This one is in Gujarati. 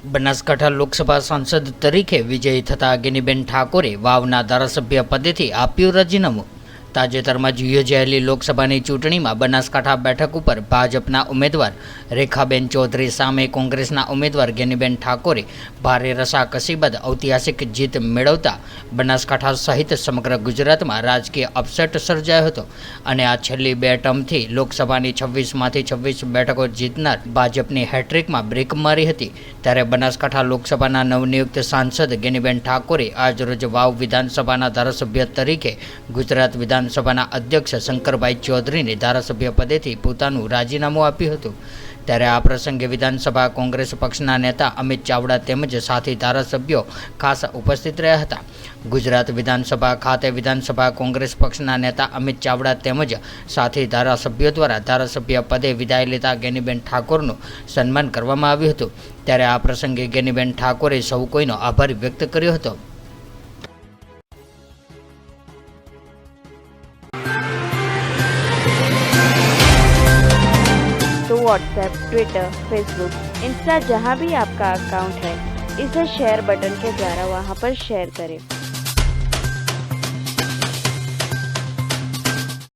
બનાસકાંઠા લોકસભા સાંસદ તરીકે વિજયી થતા ગેનીબેન ઠાકોરે વાવના ધારાસભ્ય પદેથી આપ્યું રાજીનામું। તાજેતરમાં જ યોજાયેલી લોકસભાની ચૂંટણીમાં બનાસકાંઠા બેઠક ઉપર ભાજપના ઉમેદવાર રેખાબેન ચૌધરી સામે કોંગ્રેસના ઉમેદવાર ગેનીબેન ઠાકોરે ભારે રસાકસી બાદ ઐતિહાસિક જીત મેળવતા બનાસકાંઠા સહિત સમગ્ર ગુજરાતમાં રાજકીય અપસેટ સર્જાયો હતો અને આ છેલ્લી બે ટર્મથી લોકસભાની 26માંથી 26 બેઠકો જીતનાર ભાજપની હેટ્રિકમાં બ્રેક મારી હતી। ત્યારે બનાસકાંઠા લોકસભાના નવનિયુક્ત સાંસદ ગેનીબેન ઠાકોરે આજરોજ વાવ વિધાનસભાના ધારાસભ્ય તરીકે ગુજરાત વિધાનસભાના અધ્યક્ષ શંકરભાઈ ચૌધરીને ધારાસભ્ય પદેથી પોતાનું રાજીનામું આપ્યું હતું। ત્યારે આ પ્રસંગે વિધાનસભા કોંગ્રેસ પક્ષના નેતા અમિત ચાવડા તેમજ સાથી ધારાસભ્યો ખાસ ઉપસ્થિત રહ્યા હતા। ગુજરાત વિધાનસભા ખાતે વિધાનસભા કોંગ્રેસ પક્ષના નેતા અમિત ચાવડા તેમજ સાથી ધારાસભ્યો દ્વારા ધારાસભ્ય પદે વિદાય લેતા ગેનીબેન ઠાકોરનું સન્માન કરવામાં આવ્યું હતું। ત્યારે આ પ્રસંગે ગેનીબેન ઠાકોરે સૌ કોઈનો આભાર વ્યક્ત કર્યો હતો। तो व्हाट्सएप, ट्विटर, फेसबुक, इंस्टा जहाँ भी आपका अकाउंट है, इसे शेयर बटन के द्वारा वहाँ पर शेयर करें।